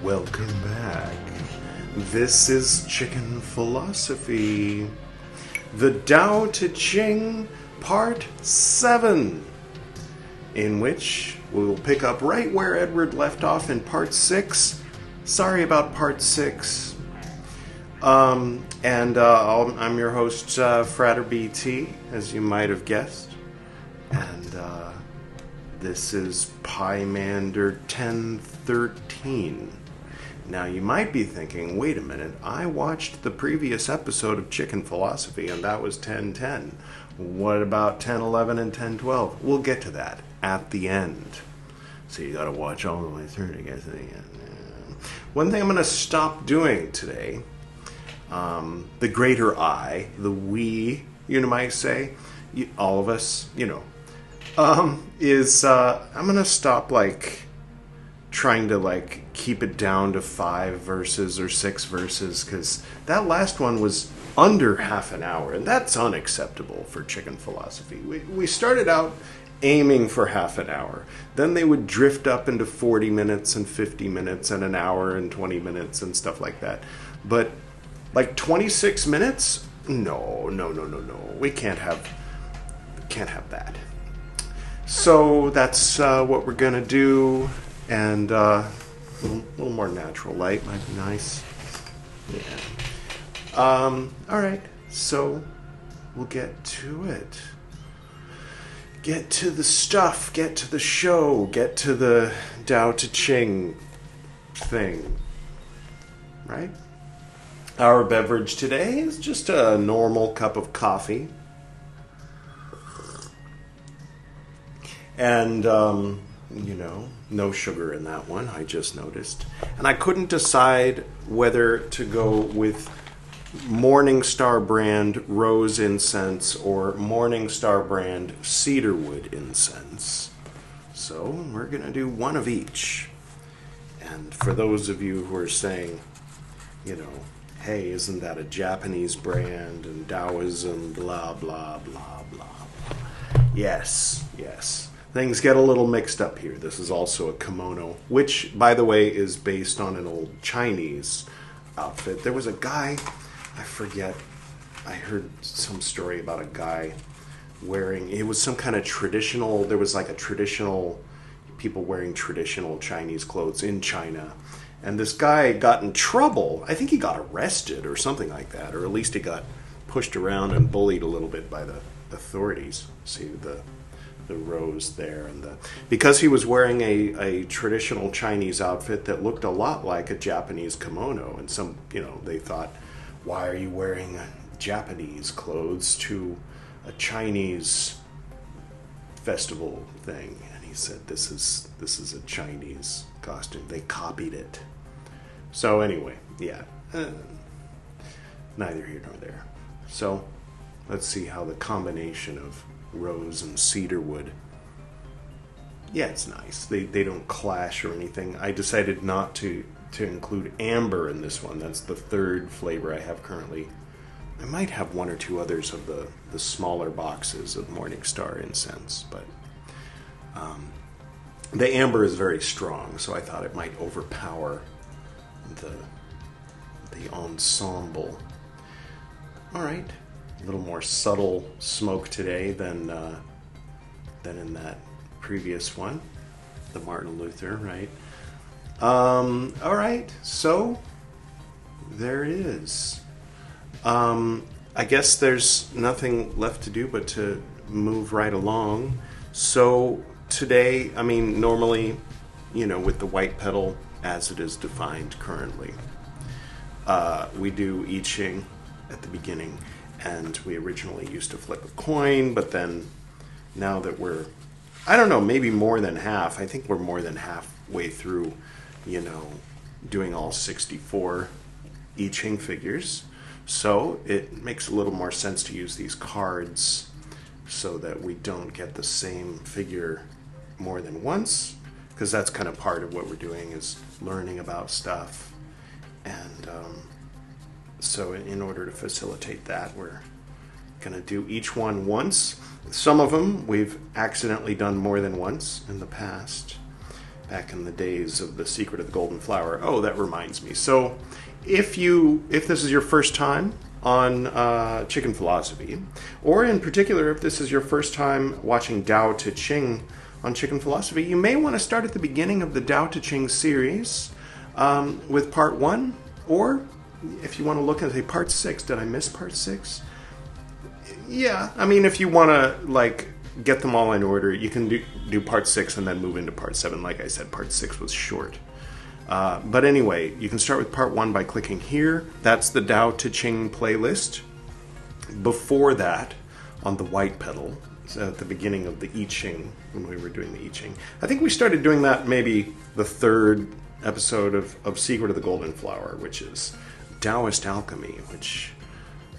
Welcome back. This is Chicken Philosophy, the Tao Te Ching, Part 7, in which we will pick up right where Edward left off in Part 6. Sorry about Part 6. I'm your host, Frater BT, as you might have guessed. And this is Pymander 1013. Now, you might be thinking, wait a minute, I watched the previous episode of Chicken Philosophy, and that was 1010. What about 1011 and 1012? We'll get to that at the end. So you gotta watch all the way through to get to the end. One thing I'm gonna stop doing today, the greater I, the we, you might say, all of us, is I'm gonna stop trying to keep it down to 5 verses or 6 verses, because that last one was under half an hour, and that's unacceptable for Chicken Philosophy. We started out aiming for half an hour, then they would drift up into 40 minutes and 50 minutes and an hour and 20 minutes and stuff like that. But 26 minutes? No. We can't have that. So that's what we're gonna do, and a little more natural light might be nice. Yeah. All right. So we'll get to it. Get to the stuff. Get to the show. Get to the Tao Te Ching thing. Right? Our beverage today is just a normal cup of coffee. And, no sugar in that one, I just noticed. And I couldn't decide whether to go with Morningstar brand rose incense or Morningstar brand cedarwood incense. So we're going to do one of each. And for those of you who are saying, hey, isn't that a Japanese brand and Taoism, blah, blah, blah, blah, blah. Yes. Things get a little mixed up here. This is also a kimono, which, by the way, is based on an old Chinese outfit. There was a guy, I forget, I heard some story about a guy wearing, it was some kind of traditional, there was people wearing traditional Chinese clothes in China. And this guy got in trouble. I think he got arrested or something like that, or at least he got pushed around and bullied a little bit by the authorities. See the rose there, and because he was wearing a traditional Chinese outfit that looked a lot like a Japanese kimono, and they thought, why are you wearing Japanese clothes to a Chinese festival thing? And he said, this is a Chinese costume. They copied it. So anyway, yeah, neither here nor there. So let's see how the combination of rose and cedarwood. Yeah, it's nice. They don't clash or anything. I decided not to include amber in this one. That's the third flavor I have currently. I might have one or two others of the smaller boxes of Morningstar incense, but the amber is very strong, so I thought it might overpower the ensemble. All right. A little more subtle smoke today than in that previous one, the Martin Luther, right? All right, so there it is. I guess there's nothing left to do but to move right along. So today, normally, with the white petal as it is defined currently, we do I Ching at the beginning. And we originally used to flip a coin, but then now that we're, maybe more than half. I think we're more than halfway through, doing all 64 I Ching figures. So it makes a little more sense to use these cards so that we don't get the same figure more than once, because that's kind of part of what we're doing, is learning about stuff. And so in order to facilitate that, we're going to do each one once. Some of them we've accidentally done more than once in the past. back in the days of The Secret of the Golden Flower. Oh, that reminds me. So if this is your first time on chicken philosophy, or in particular if this is your first time watching Tao Te Ching on chicken philosophy, you may want to start at the beginning of the Tao Te Ching series with part 1, or if you want to look at, say, part 6. Did I miss part 6? Yeah, I mean, if you want to, like, get them all in order, you can do part 6 and then move into part 7. Like I said, part 6 was short. But anyway, you can start with part 1 by clicking here. That's the Tao Te Ching playlist. Before that, on the white pedal, so at the beginning of the I Ching, when we were doing the I Ching, I think we started doing that maybe the 3rd episode of Secret of the Golden Flower, which is Taoist alchemy, which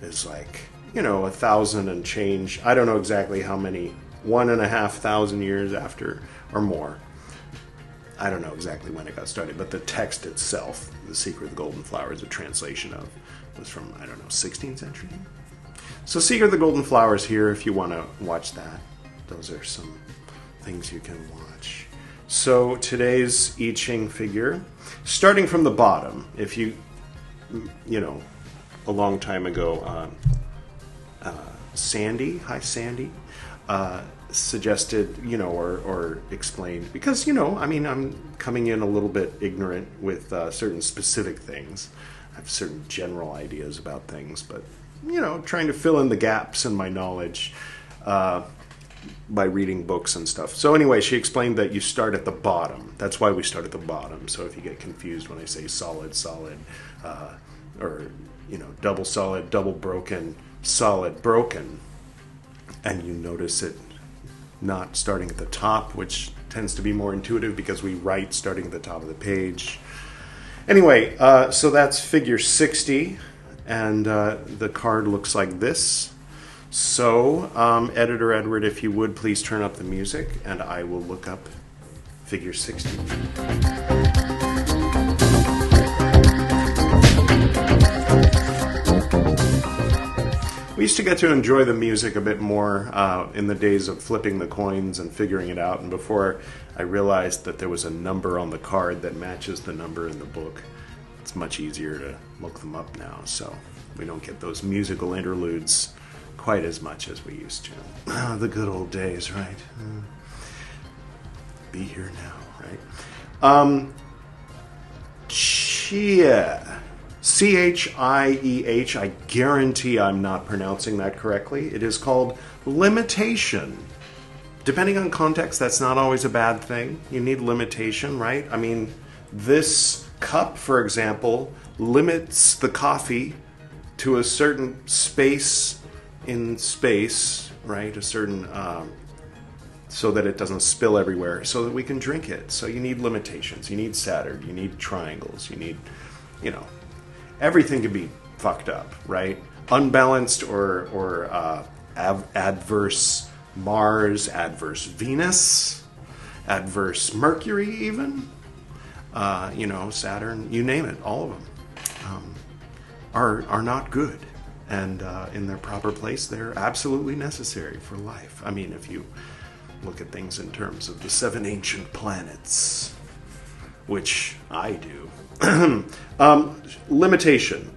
is like, 1,000 and change. I don't know exactly how many, 1,500 years after or more. I don't know exactly when it got started, but the text itself, The Secret of the Golden Flower, is a translation of, was from, 16th century? So Secret of the Golden Flower is here if you want to watch that. Those are some things you can watch. So today's I Ching figure, starting from the bottom, if you, a long time ago, Sandy, hi Sandy, suggested, or explained, because, I'm coming in a little bit ignorant with certain specific things. I have certain general ideas about things, but, trying to fill in the gaps in my knowledge by reading books and stuff. So anyway, she explained that you start at the bottom. That's why we start at the bottom. So if you get confused when I say solid, or, double solid, double broken, solid, broken, and you notice it not starting at the top, which tends to be more intuitive because we write starting at the top of the page. Anyway, so that's figure 60, and the card looks like this. So, Editor Edward, if you would, please turn up the music, and I will look up figure 60. We used to get to enjoy the music a bit more in the days of flipping the coins and figuring it out, and before I realized that there was a number on the card that matches the number in the book. It's much easier to look them up now, so we don't get those musical interludes quite as much as we used to. The good old days, right? Be here now, right? Chia. Chieh, I guarantee I'm not pronouncing that correctly. It is called limitation. Depending on context, that's not always a bad thing. You need limitation, right? I mean, this cup, for example, limits the coffee to a certain space in space, right? A certain, so that it doesn't spill everywhere, so that we can drink it. So you need limitations. You need Saturn. You need triangles. You need, everything can be fucked up, right? Unbalanced or adverse Mars, adverse Venus, adverse Mercury even, Saturn, you name it, all of them are not good. And in their proper place, they're absolutely necessary for life. I mean, if you look at things in terms of the 7 ancient planets, which I do. Limitation.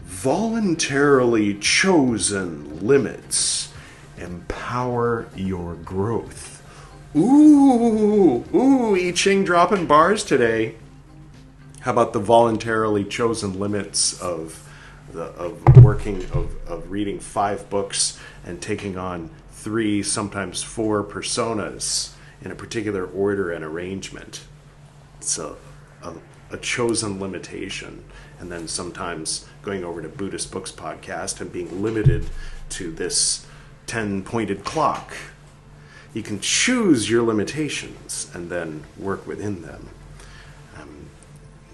Voluntarily chosen limits empower your growth. Ooh, I Ching dropping bars today. How about the voluntarily chosen limits of reading 5 books and taking on 3, sometimes 4 personas in a particular order and arrangement? It's a chosen limitation, and then sometimes going over to Buddhist Books podcast and being limited to this 10-pointed clock. You can choose your limitations and then work within them.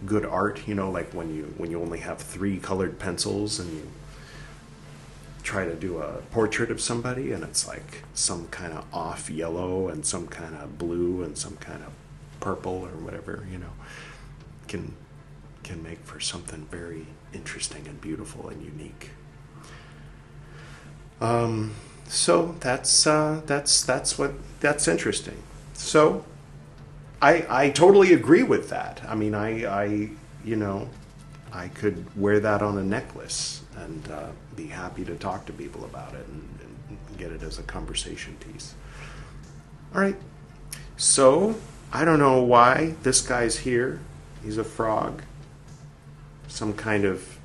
Good art, like when you only have 3 colored pencils and you try to do a portrait of somebody and it's like some kind of off yellow and some kind of blue and some kind of purple or whatever, can make for something very interesting and beautiful and unique. So that's interesting. So I totally agree with that. I mean, I could wear that on a necklace and be happy to talk to people about it and get it as a conversation piece. All right. So, I don't know why this guy's here. He's a frog. Some kind of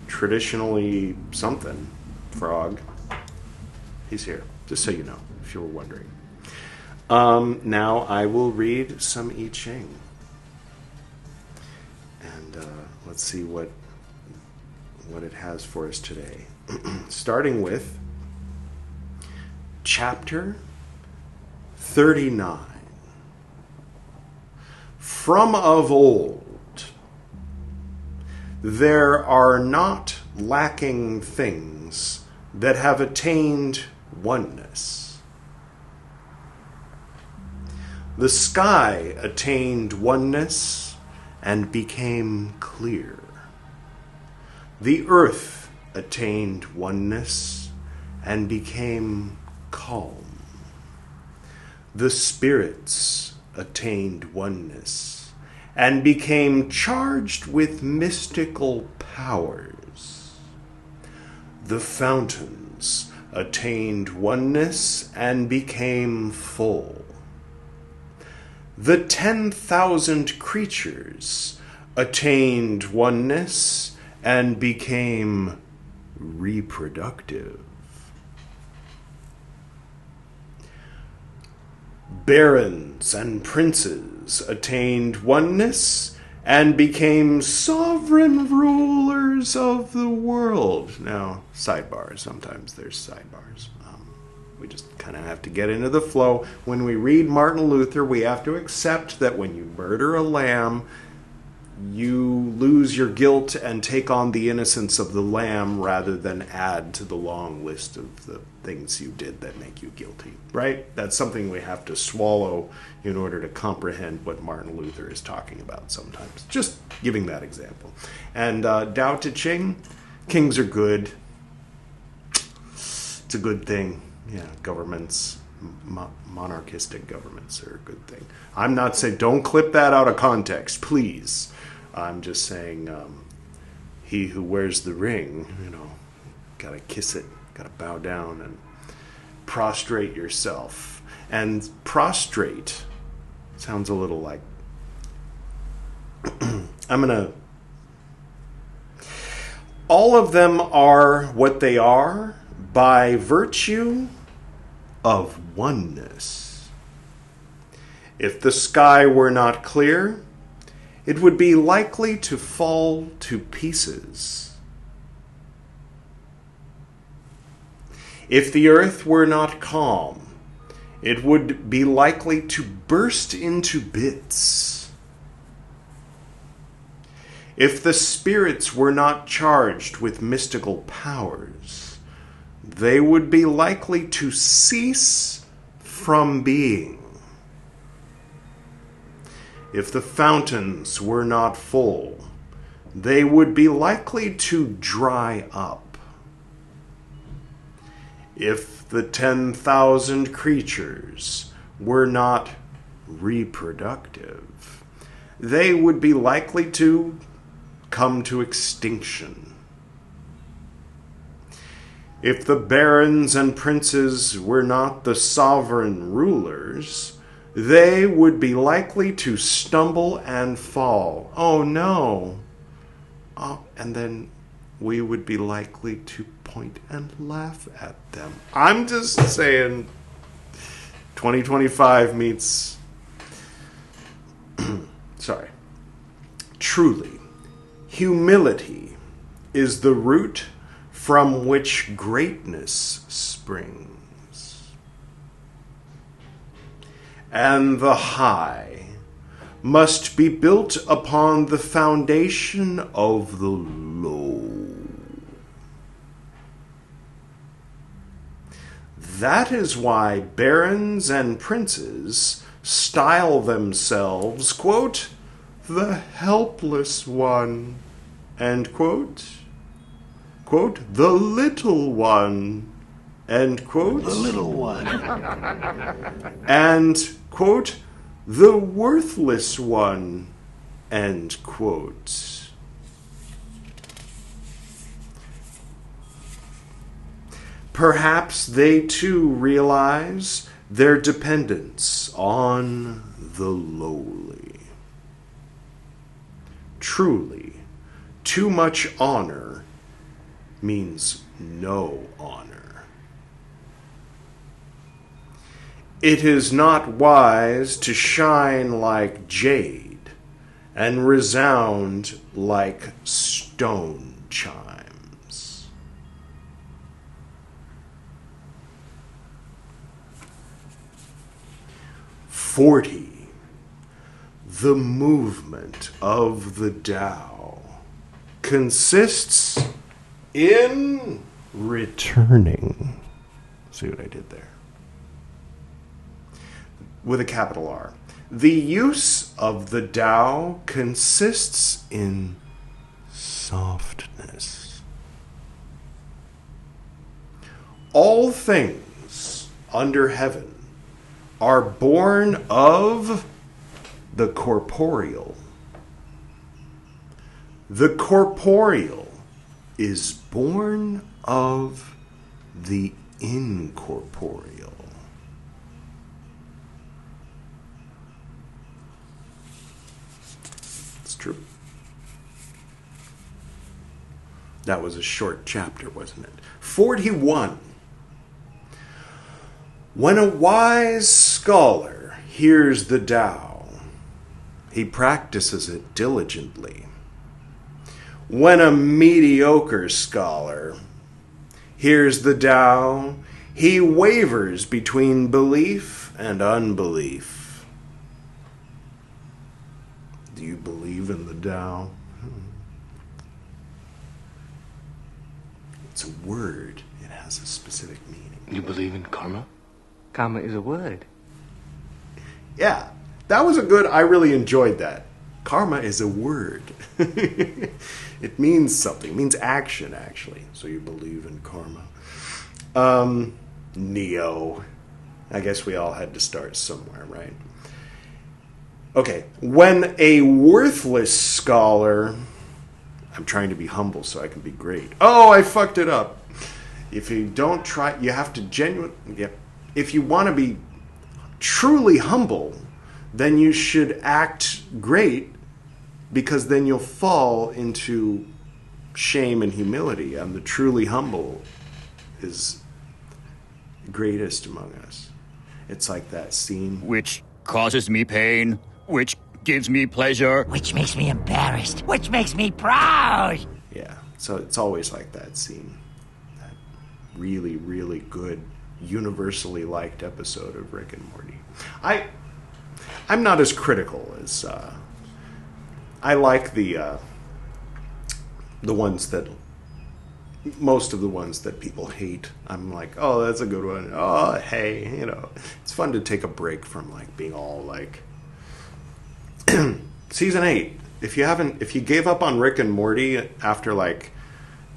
traditionally something frog. He's here, just so you know, if you were wondering. Now I will read some I Ching. And let's see what it has for us today. Starting with Chapter 39. From of old, there are not lacking things that have attained oneness. The sky attained oneness and became clear. The earth attained oneness and became calm. The spirits attained oneness and became charged with mystical powers. The fountains attained oneness and became full. The 10,000 creatures attained oneness and became reproductive. Barons and princes attained oneness and became sovereign rulers of the world. Now, sidebars, sometimes there's sidebars. We just kind of have to get into the flow. When we read Martin Luther, we have to accept that when you murder a lamb, you lose your guilt and take on the innocence of the lamb rather than add to the long list of the things you did that make you guilty, right? That's something we have to swallow in order to comprehend what Martin Luther is talking about sometimes. Just giving that example. And Tao Te Ching, kings are good. It's a good thing. Yeah, governments, monarchistic governments are a good thing. I'm not saying, don't clip that out of context, please. I'm just saying, he who wears the ring, gotta kiss it, gotta bow down and prostrate yourself. And prostrate sounds a little like, all of them are what they are by virtue of oneness. If the sky were not clear, it would be likely to fall to pieces. If the earth were not calm, it would be likely to burst into bits. If the spirits were not charged with mystical powers, they would be likely to cease from being. If the fountains were not full, they would be likely to dry up. If the 10,000 creatures were not reproductive, they would be likely to come to extinction. If the barons and princes were not the sovereign rulers, they would be likely to stumble and fall. Oh no. Oh, and then we would be likely to point and laugh at them. I'm just saying 2025 meets sorry. Truly, humility is the root from which greatness springs. And the high must be built upon the foundation of the low. That is why barons and princes style themselves, quote, the helpless one, end quote. Quote, the little one, end quote. The little one. And, quote, the worthless one, end quote. Perhaps they too realize their dependence on the lowly. Truly, too much honor means no honor. It is not wise to shine like jade and resound like stone chimes. "40. The movement of the Tao consists in returning." See what I did there? With a capital R. The use of the Tao consists in softness. All things under heaven are born of the corporeal. The corporeal is born of the incorporeal. It's true. That was a short chapter, wasn't it? 41. When a wise scholar hears the Tao, he practices it diligently. When a mediocre scholar hears the Tao, he wavers between belief and unbelief. Do you believe in the Tao? It's a word. It has a specific meaning. You believe in karma? Karma is a word. Yeah, that was a good, I really enjoyed that. Karma is a word. It means something. It means action, actually. So you believe in karma. Neo. I guess we all had to start somewhere, right? Okay. When a worthless scholar... I'm trying to be humble so I can be great. Oh, I fucked it up. If you don't try... You have to genuinely... Yeah, if you want to be truly humble, then you should act great, because then you'll fall into shame and humility. And the truly humble is greatest among us. It's like that scene. Which causes me pain, which gives me pleasure, which makes me embarrassed, which makes me proud. Yeah, so it's always like that scene. That really, really good, universally liked episode of Rick and Morty. I'm not as critical as... I like the ones that... Most of the ones that people hate. I'm like, oh, that's a good one. Oh, hey, you know. It's fun to take a break from, like, being all, like... Season 8. If you gave up on Rick and Morty after, like,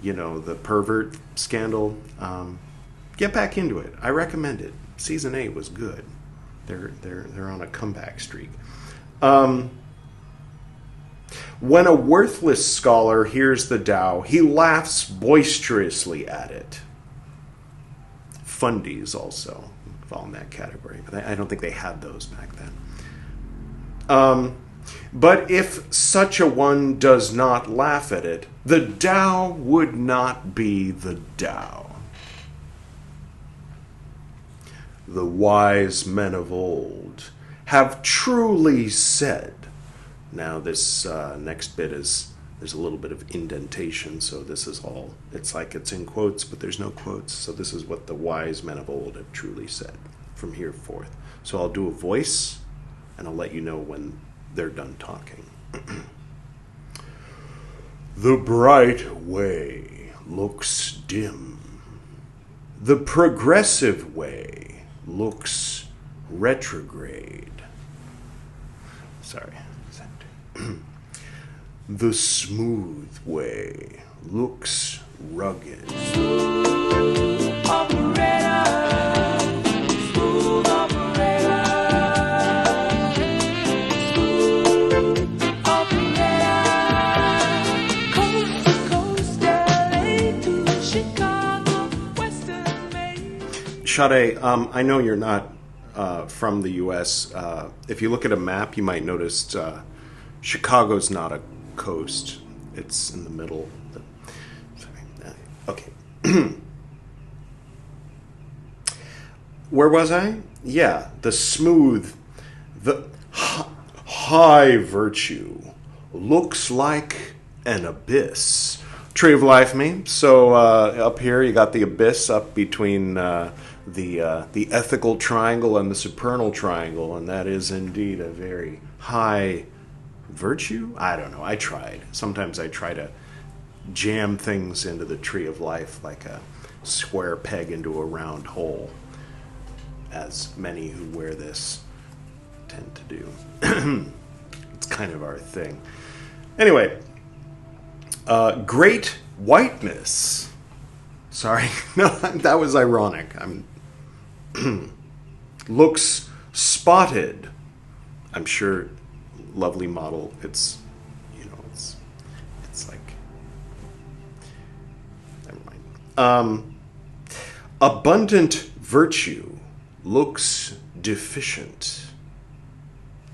you know, the pervert scandal, get back into it. I recommend it. Season 8 was good. They're on a comeback streak. When a worthless scholar hears the Tao, he laughs boisterously at it. Fundies also fall in that category, but I don't think they had those back then. But if such a one does not laugh at it, the Tao would not be the Tao. The wise men of old have truly said... Now this next bit is, there's a little bit of indentation, so this is all, it's like it's in quotes, but there's no quotes. So this is what the wise men of old have truly said from here forth. So I'll do a voice, and I'll let you know when they're done talking. The bright way looks dim. The progressive way looks retrograde. Sorry. The smooth way looks rugged. Smooth operator, smooth operator. Sade, I know you're not from the U.S. If you look at a map, you might notice Chicago's not a coast. It's in the middle. Okay. Where was I? Yeah, the smooth, the high virtue looks like an abyss. Tree of Life me. So up here you got the abyss up between the ethical triangle and the supernal triangle, and that is indeed a very high virtue. I don't know. I tried. Sometimes I try to jam things into the Tree of Life like a square peg into a round hole, as many who wear this tend to do. It's kind of our thing. Anyway, great whiteness. Sorry, no, that was ironic. Looks spotted. I'm sure, lovely model. It's like, never mind. Abundant virtue looks deficient.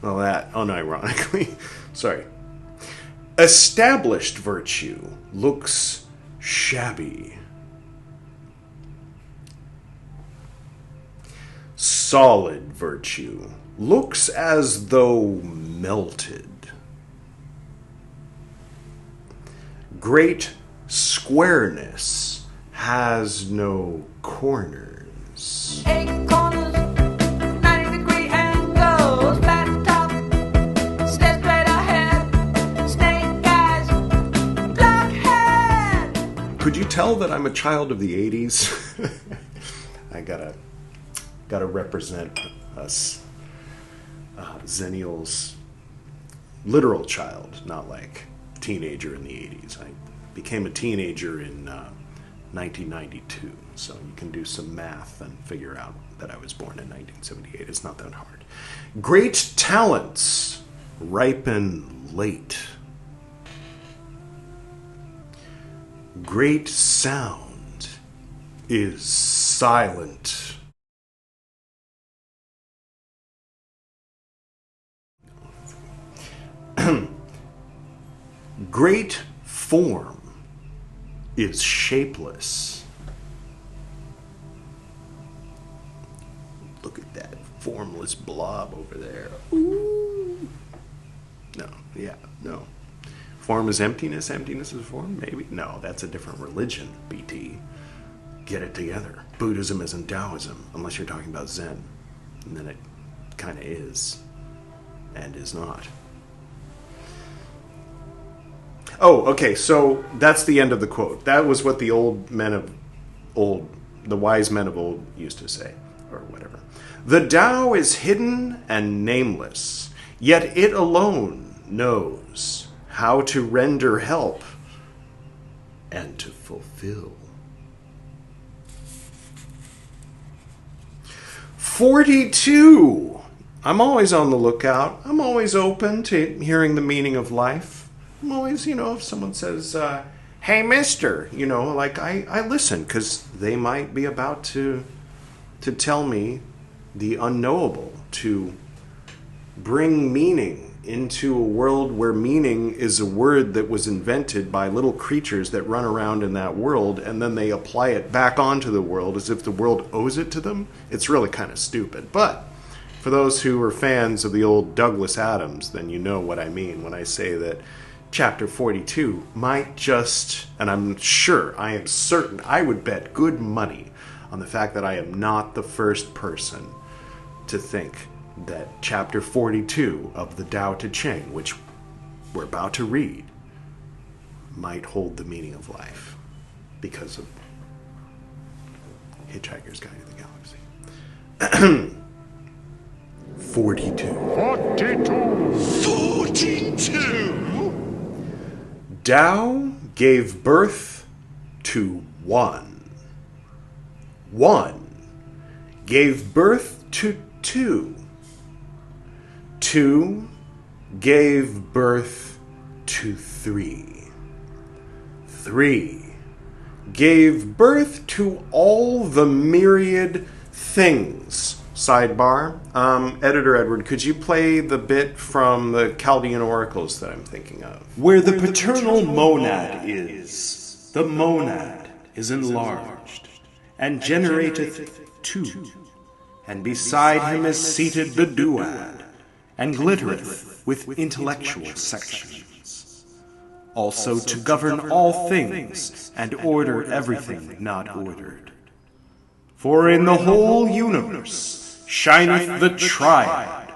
Well, that unironically. Sorry. Established virtue looks shabby. Solid virtue looks as though melted. Great squareness has no corners. 8 corners, 90-degree angles, flat top, stare straight ahead, snake eyes, black head. Could you tell that I'm a child of the 80s? I gotta represent us Zennials. Literal child, not like teenager in the 80s. I became a teenager in 1992, so you can do some math and figure out that I was born in 1978. It's not that hard. Great talents ripen late. Great sound is silent. Great form is shapeless. Look at that formless blob over there. Ooh. No. Form is emptiness, emptiness is form? Maybe? No, that's a different religion, BT. Get it together. Buddhism isn't Taoism, unless you're talking about Zen. And then it kind of is, and is not. Oh, okay, so that's the end of the quote. That was what the the wise men of old used to say, or whatever. The Tao is hidden and nameless, yet it alone knows how to render help and to fulfill. 42. I'm always on the lookout. I'm always open to hearing the meaning of life. I'm always, if someone says, hey, mister, I listen, because they might be about to tell me the unknowable, to bring meaning into a world where meaning is a word that was invented by little creatures that run around in that world, and then they apply it back onto the world as if the world owes it to them. It's really kind of stupid. But for those who are fans of the old Douglas Adams, then you know what I mean when I say that Chapter 42 might just, and I am certain, I would bet good money on the fact that I am not the first person to think that Chapter 42 of the Tao Te Ching, which we're about to read, might hold the meaning of life because of Hitchhiker's Guide to the Galaxy. 42. 42! Tao gave birth to one. One gave birth to two. Two gave birth to three. Three gave birth to all the myriad things. Sidebar. Editor Edward, could you play the bit from the Chaldean oracles that I'm thinking of? Where the paternal monad is, the monad is enlarged, and generateth two. And beside him is seated the duad, and glittereth with intellectual sections. Also to govern all things, and order everything not ordered. For in the whole universe shineth the triad,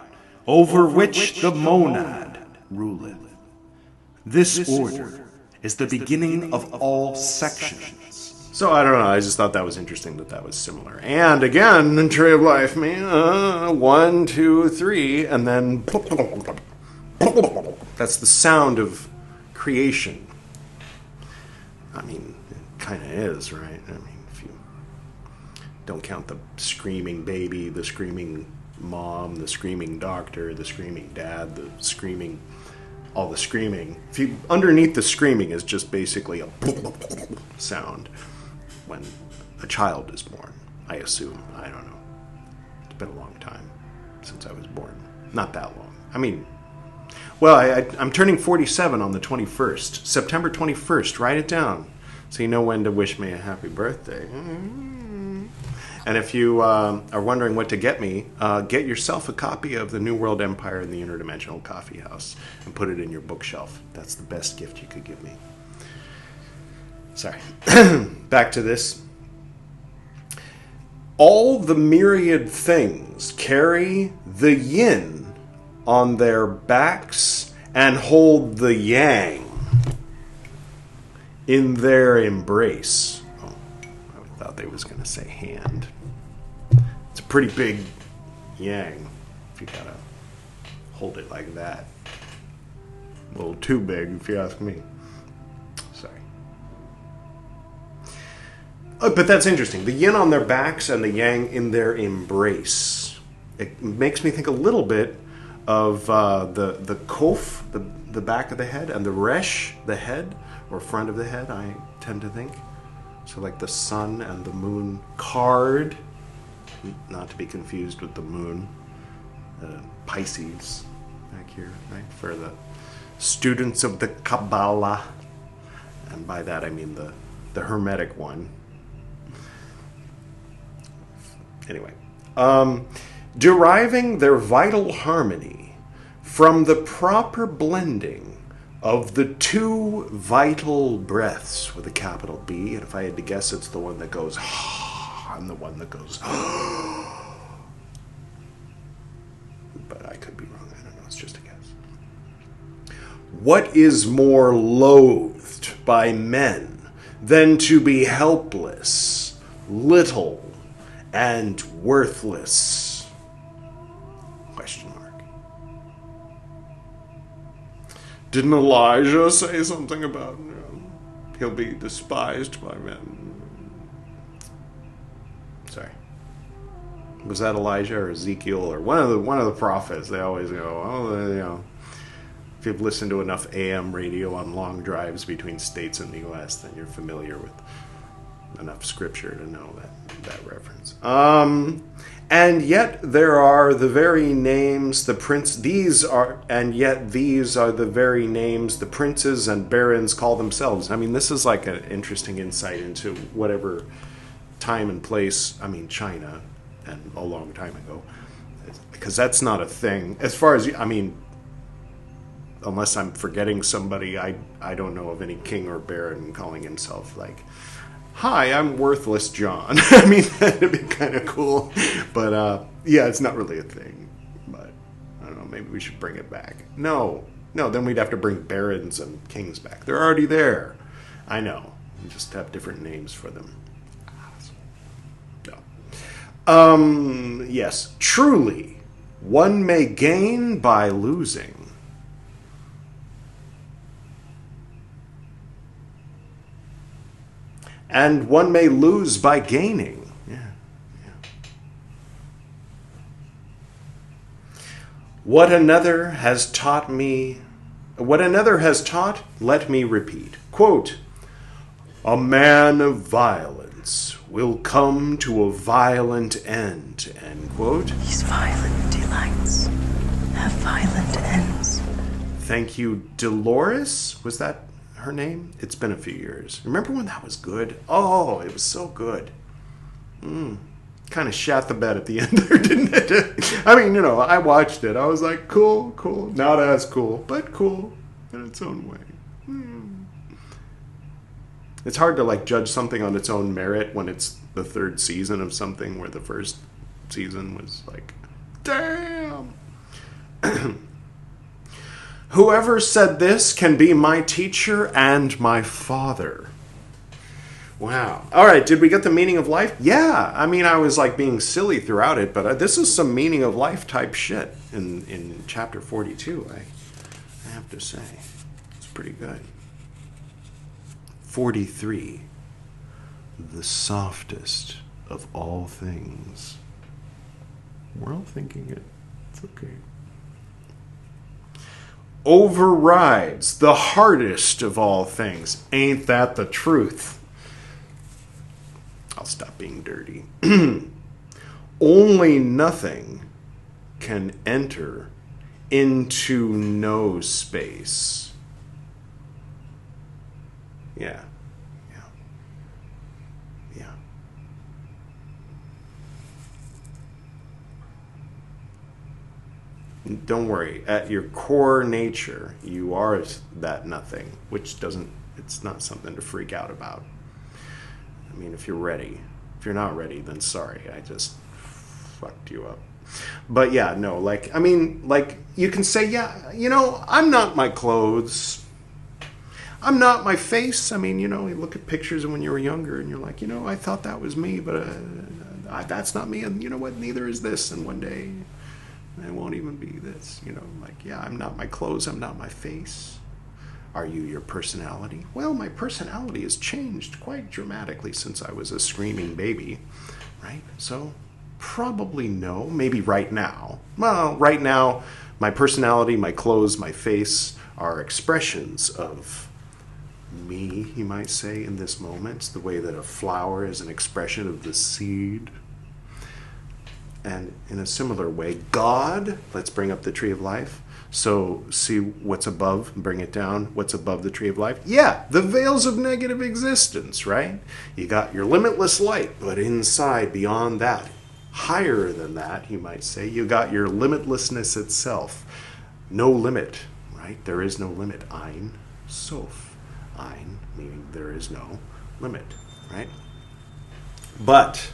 over which the monad ruleth. This order is the beginning of all sections. So I don't know, I just thought that was interesting that was similar. And again, in Tree of Life, 1, 2, 3, and then that's the sound of creation. I mean, it kind of is, right? I mean, if you don't count the screaming baby, the screaming mom, the screaming doctor, the screaming dad, the screaming, all the screaming. If you, underneath the screaming is just basically a sound when a child is born, I assume. I don't know. It's been a long time since I was born. Not that long. I mean, well, I'm turning 47 on the 21st. September 21st. Write it down so you know when to wish me a happy birthday. And if you are wondering what to get me, get yourself a copy of The New World Empire in the Interdimensional Coffee House and put it in your bookshelf. That's the best gift you could give me. Sorry. Back to this. All the myriad things carry the yin on their backs and hold the yang in their embrace. Oh, I thought they was going to say hand. It's a pretty big yang if you gotta hold it like that. A little too big if you ask me. Sorry. But that's interesting. The yin on their backs and the yang in their embrace. It makes me think a little bit of the kof, the back of the head, and the resh, the head, or front of the head, I tend to think. So like the sun and the moon card, not to be confused with the moon, Pisces back here, right, for the students of the Kabbalah. And by that I mean the Hermetic one. Anyway, deriving their vital harmony from the proper blending of the two vital breaths with a capital B, and if I had to guess, it's the one that goes and the one that goes but I could be wrong. I don't know. It's just a guess. What is more loathed by men than to be helpless, little, and worthless? Question mark. Didn't Elijah say something about he'll be despised by men? Sorry. Was that Elijah or Ezekiel or one of the prophets? They always go, if you've listened to enough AM radio on long drives between states and the U.S., then you're familiar with enough scripture to know that reference. And yet there are the very names these are the very names the princes and barons call themselves. I mean, this is like an interesting insight into whatever time and place, I mean China, and a long time ago, because that's not a thing. As far as, I mean, unless I'm forgetting somebody, I don't know of any king or baron calling himself like, hi, I'm Worthless John. I mean, that'd be kind of cool. But, yeah, it's not really a thing. But, I don't know, maybe we should bring it back. No, then we'd have to bring barons and kings back. They're already there. I know. We just have different names for them. No. Yes, truly, one may gain by losing. And one may lose by gaining. Yeah. What another has taught, let me repeat. Quote, a man of violence will come to a violent end, end quote. These violent delights have violent ends. Thank you, Dolores. Was that her name? It's been a few years. Remember when that was good? Oh, it was so good. Kind of shat the bed at the end there, didn't it? I mean, I watched it. I was like, cool. Not as cool, but cool in its own way. It's hard to judge something on its own merit when it's the third season of something where the first season was like, damn. Whoever said this can be my teacher and my father. Wow. All right, did we get the meaning of life? Yeah. I mean, I was being silly throughout it, but this is some meaning of life type shit in chapter 42, I have to say. It's pretty good. 43. The softest of all things. We're all thinking it. It's okay. Overrides the hardest of all things. Ain't that the truth? I'll stop being dirty. Only nothing can enter into no space. Yeah. Don't worry. At your core nature, you are that nothing, which it's not something to freak out about. I mean, if you're ready. If you're not ready, then sorry. I just fucked you up. But yeah, no, you can say, yeah, I'm not my clothes. I'm not my face. I mean, you look at pictures of when you were younger and you're like, I thought that was me, but that's not me. And you know what? Neither is this. And one day it won't even be this. Yeah, I'm not my clothes. I'm not my face. Are you your personality? Well, my personality has changed quite dramatically since I was a screaming baby, right? So probably no. Maybe right now. Well, right now, my personality, my clothes, my face are expressions of me, you might say, in this moment, the way that a flower is an expression of the seed. And in a similar way, God, let's bring up the tree of life. So see what's above, bring it down. What's above the tree of life? Yeah, the veils of negative existence, right? You got your limitless light, but inside, beyond that, higher than that, you might say, you got your limitlessness itself. No limit, right? There is no limit. Ein Sof. Ein, meaning there is no limit, right? But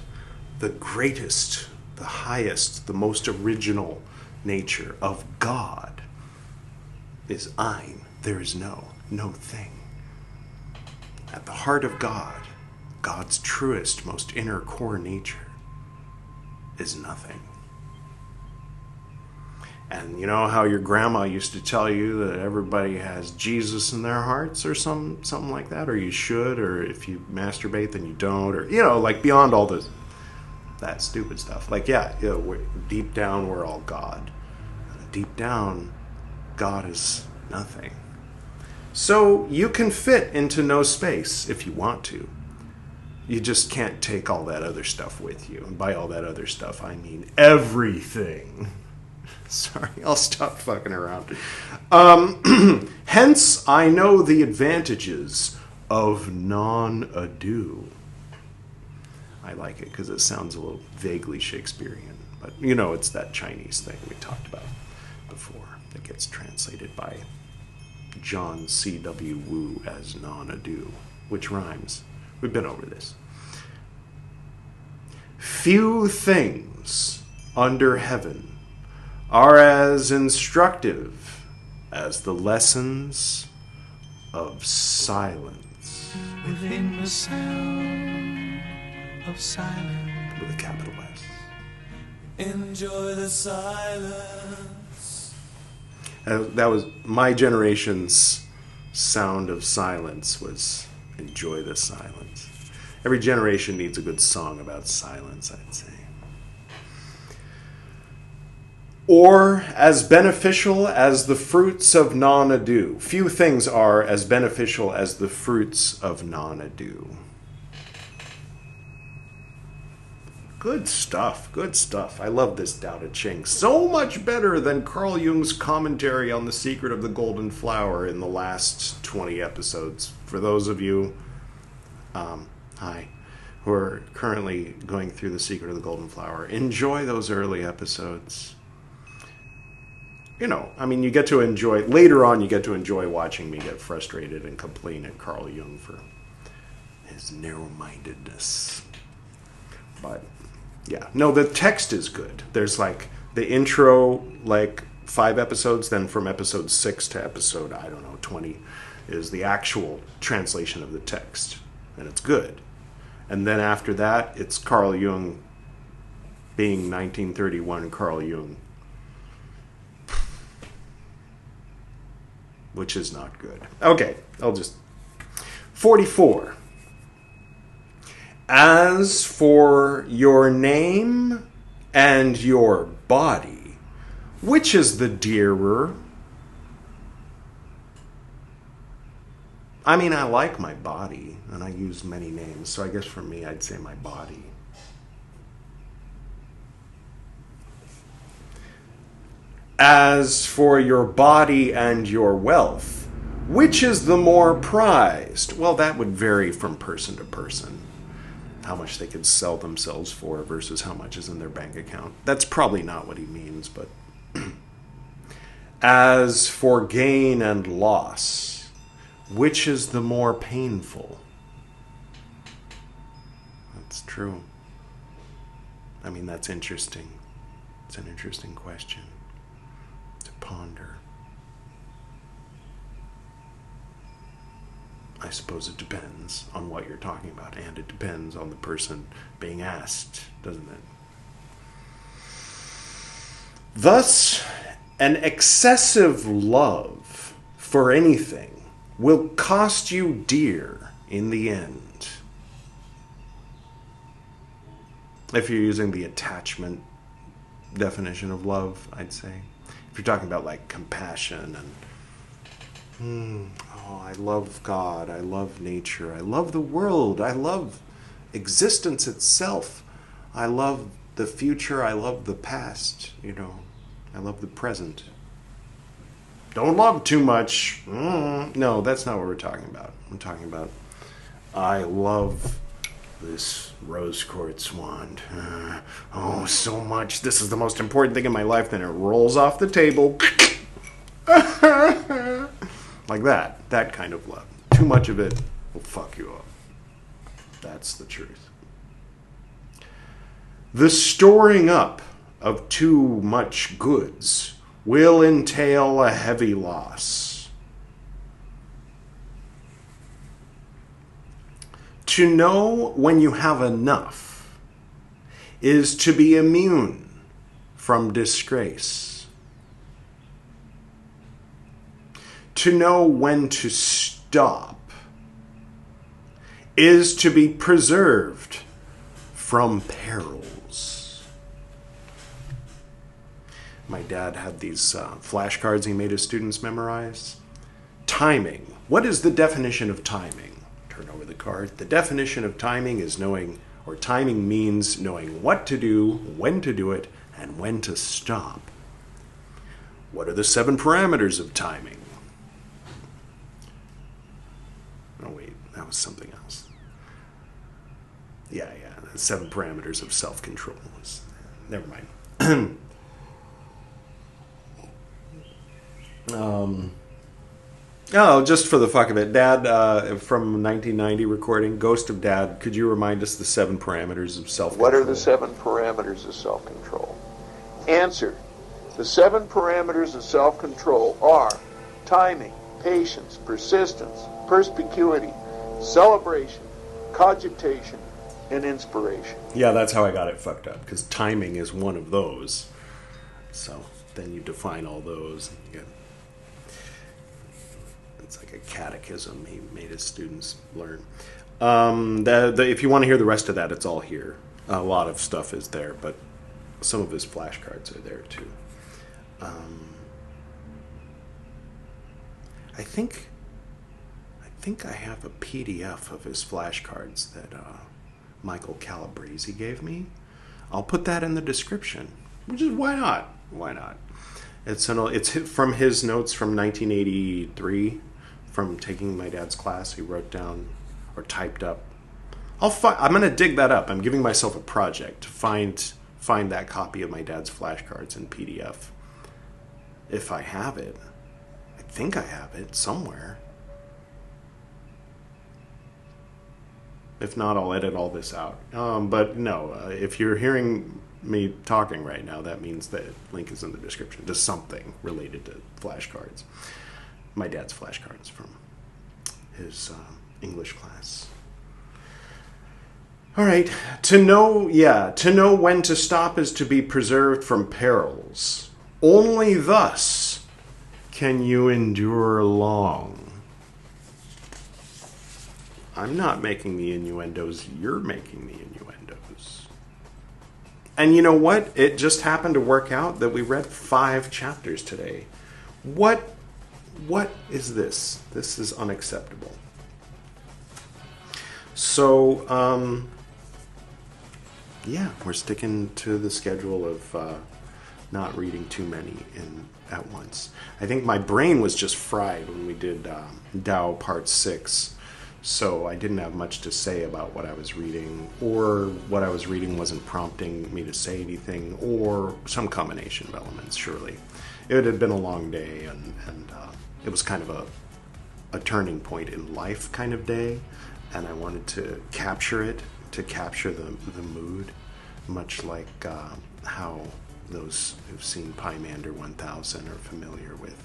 the greatest, the highest, the most original nature of God is Ein. There is no thing. At the heart of God, God's truest, most inner core nature is nothing. And you know how your grandma used to tell you that everybody has Jesus in their hearts or something like that, or you should, or if you masturbate then you don't, or beyond all that stupid stuff. Deep down we're all God. Deep down, God is nothing. So you can fit into no space if you want to. You just can't take all that other stuff with you. And by all that other stuff, I mean everything. Sorry, I'll stop fucking around. Hence, I know the advantages of non-ado. I like it because it sounds a little vaguely Shakespearean. But, it's that Chinese thing we talked about before that gets translated by John C.W. Wu as non-ado, which rhymes. We've been over this. Few things under heaven are as instructive as the lessons of silence. Within the sound of silence, With a capital S. enjoy the silence. That was my generation's sound of silence, was enjoy the silence. Every generation needs a good song about silence, I'd say. Or as beneficial as the fruits of non-ado. Few things are as beneficial as the fruits of non-ado. Good stuff. Good stuff. I love this Tao Te Ching. So much better than Carl Jung's commentary on The Secret of the Golden Flower in the last 20 episodes. For those of you, hi, who are currently going through The Secret of the Golden Flower, enjoy those early episodes. You know, I mean, you get to enjoy, later on, you get to enjoy watching me get frustrated and complain at Carl Jung for his narrow-mindedness. But, yeah. No, the text is good. There's, like, the intro, like, 5 episodes, then from episode 6 to episode, I don't know, 20, is the actual translation of the text. And it's good. And then after that, it's Carl Jung being 1931 Carl Jung. Which is not good. Okay, I'll just... 44. As for your name and your body, which is the dearer? I mean, I like my body, and I use many names, so I guess for me, I'd say my body. As for your body and your wealth, which is the more prized? Well, that would vary from person to person. How much they could sell themselves for versus how much is in their bank account. That's probably not what he means, but... As for gain and loss, which is the more painful? That's true. I mean, that's interesting. It's an interesting question to ponder. I suppose it depends on what you're talking about, and it depends on the person being asked, doesn't it? Thus, an excessive love for anything will cost you dear in the end. If you're using the attachment definition of love, I'd say. If you're talking about like compassion and I love God, I love nature, I love the world, I love existence itself, I love the future, I love the past, you know, I love the present. Don't love too much. No, that's not what we're talking about. I'm talking about, I love this rose quartz wand. Oh, so much. This is the most important thing in my life. Then it rolls off the table. Like that. That kind of love. Too much of it will fuck you up. That's the truth. The storing up of too much goods will entail a heavy loss. To know when you have enough is to be immune from disgrace. To know when to stop is to be preserved from perils. My dad had these flashcards he made his students memorize. Timing. What is the definition of timing? Turn over the card. The definition of timing is knowing, or timing means knowing what to do, when to do it, and when to stop. What are the 7 parameters of timing? Oh wait, that was something else. Yeah, the 7 parameters of self-control. Never mind. Oh, just for the fuck of it, Dad, from 1990 recording, Ghost of Dad, could you remind us the 7 parameters of self-control? What are the 7 parameters of self-control? Answer. The 7 parameters of self-control are timing, patience, persistence, perspicuity, celebration, cogitation, and inspiration. Yeah, that's how I got it fucked up, because timing is one of those. So then you define all those. It's like a catechism he made his students learn. If you want to hear the rest of that, it's all here. A lot of stuff is there, but some of his flashcards are there too. I think I have a PDF of his flashcards that Michael Calabrese gave me. I'll put that in the description. Which is, why not? Why not? It's from his notes from 1983, from taking my dad's class. He wrote down or typed up. I'm going to dig that up. I'm giving myself a project to find that copy of my dad's flashcards in PDF. If I have it. I think I have it somewhere. If not, I'll edit all this out. But no, if you're hearing me talking right now, that means the link is in the description to something related to flashcards. My dad's flashcards from his English class. All right, to know when to stop is to be preserved from perils. Only thus can you endure long. I'm not making the innuendos, you're making the innuendos. And you know what? It just happened to work out that we read 5 chapters today. What is this? This is unacceptable. So, yeah, we're sticking to the schedule of not reading too many at once. I think my brain was just fried when we did Tao Part 6. So I didn't have much to say about what I was reading, or what I was reading wasn't prompting me to say anything, or some combination of elements, surely. It had been a long day, and it was kind of a turning point in life kind of day, and I wanted to capture it, to capture the mood, much like how those who've seen Pymander 1000 are familiar with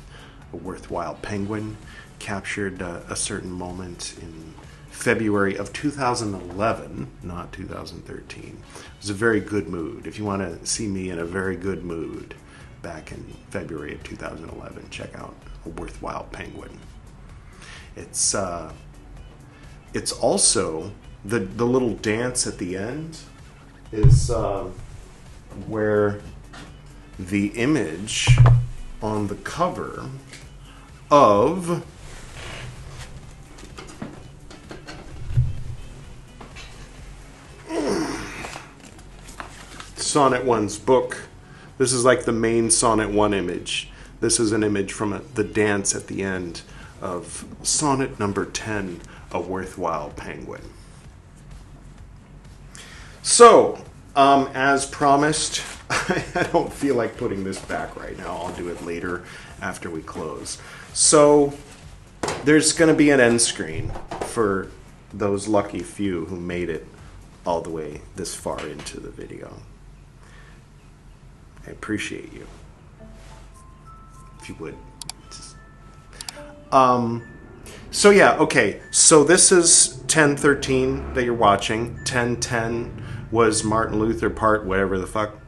A Worthwhile Penguin, captured a certain moment in February of 2011, not 2013. It was a very good mood. If you want to see me in a very good mood back in February of 2011, check out A Worthwhile Penguin. It's also the little dance at the end is where the image on the cover of Sonnet 1's book. This is like the main Sonnet 1 image. This is an image from the dance at the end of Sonnet number 10, A Worthwhile Penguin. So, as promised, I don't feel like putting this back right now. I'll do it later after we close. So, there's going to be an end screen for those lucky few who made it all the way this far into the video. I appreciate you. If you would. So yeah, okay. So this is 1013 that you're watching. 1010 was Martin Luther part whatever the fuck.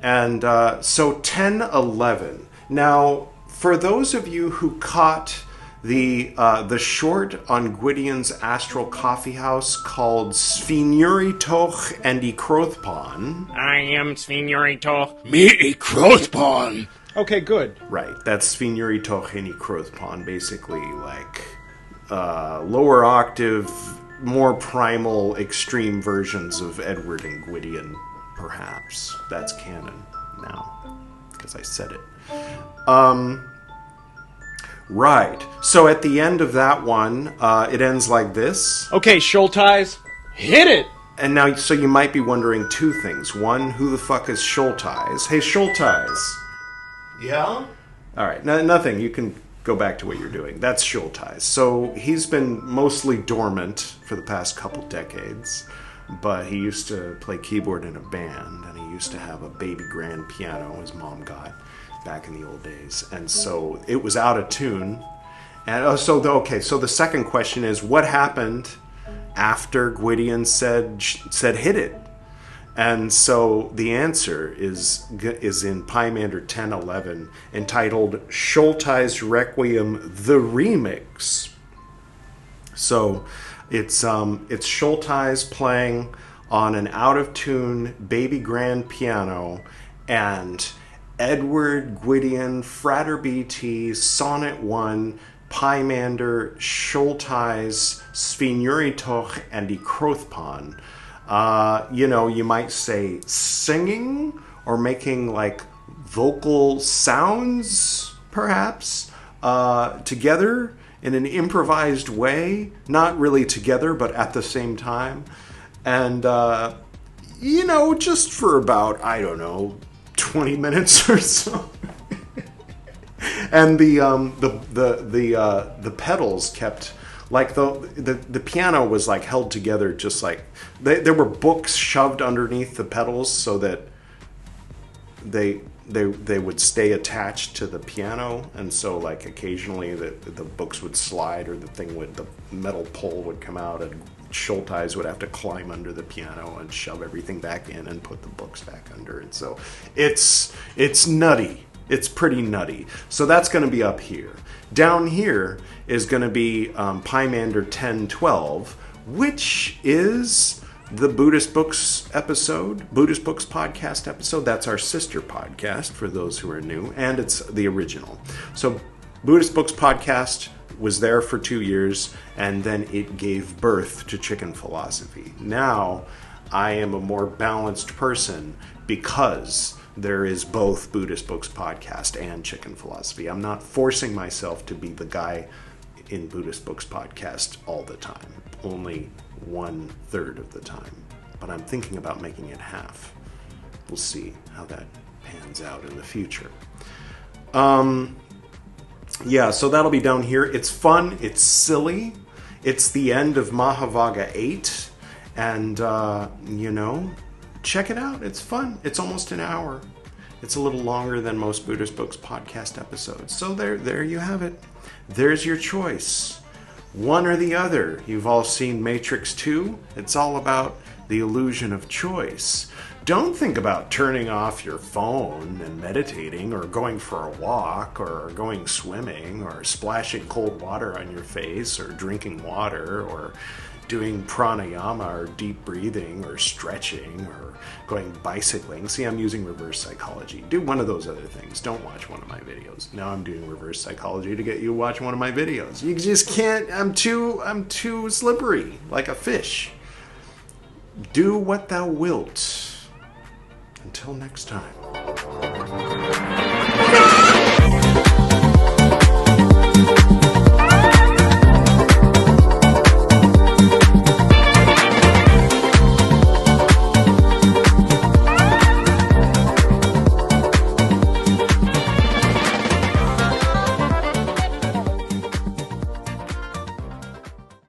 And so 1011. Now, for those of you who caught the short on Gwydion's Astral Coffee House called Svinuritoch and I Krothpan. I am Svinuritoch. Me I Krothpan. Okay, good. Right, that's Svinuritoch and I Krothpan, basically like lower octave, more primal, extreme versions of Edward and Gwydion, perhaps. That's canon now, because I said it. Right. So at the end of that one, it ends like this. Okay, Choltiez, hit it! And now, so you might be wondering 2 things. One, who the fuck is Choltiez? Hey, Choltiez. Yeah? All right, nothing. You can go back to what you're doing. That's Choltiez. So he's been mostly dormant for the past couple decades, but he used to play keyboard in a band, and he used to have a baby grand piano his mom got back in the old days, and so it was out of tune. And so the second question is, what happened after Gwydion said hit it? And so the answer is in Pymander 10:11, entitled Choltiez Requiem the Remix. So it's Choltiez playing on an out of tune baby grand piano, and Edward, Gwydion, Frater BT, Sonnet 1, Pymander, Choltiez, Svinuritoch, and I Krothpan You might say singing or making like vocal sounds, perhaps, together in an improvised way. Not really together, but at the same time. And, just for about, 20 minutes or so. And the pedals kept, like, the piano was like held together, just like there were books shoved underneath the pedals so that they would stay attached to the piano, and so like occasionally the books would slide, or the metal pole would come out, and Choltiez would have to climb under the piano and shove everything back in and put the books back under. And so it's nutty. It's pretty nutty. So that's going to be up here. Down here is going to be Pymander 1012, which is the Buddhist Books episode, Buddhist Books podcast episode. That's our sister podcast for those who are new, and it's the original. So Buddhist Books podcast was there for 2 years, and then it gave birth to Chicken Philosophy. Now I am a more balanced person because there is both Buddhist Books podcast and Chicken Philosophy. I'm not forcing myself to be the guy in Buddhist Books podcast all the time, only 1/3 of the time. But I'm thinking about making it half. We'll see how that pans out in the future. So that'll be down here. It's fun. It's silly. It's the end of Mahavaga 8. And, check it out. It's fun. It's almost an hour. It's a little longer than most Buddhist Books podcast episodes. So there you have it. There's your choice. One or the other. You've all seen Matrix 2. It's all about the illusion of choice. Don't think about turning off your phone and meditating, or going for a walk, or going swimming, or splashing cold water on your face, or drinking water, or doing pranayama, or deep breathing, or stretching, or going bicycling. See, I'm using reverse psychology. Do one of those other things. Don't watch one of my videos. Now I'm doing reverse psychology to get you to watch one of my videos. You just can't. I'm too slippery, like a fish. Do what thou wilt. Until next time.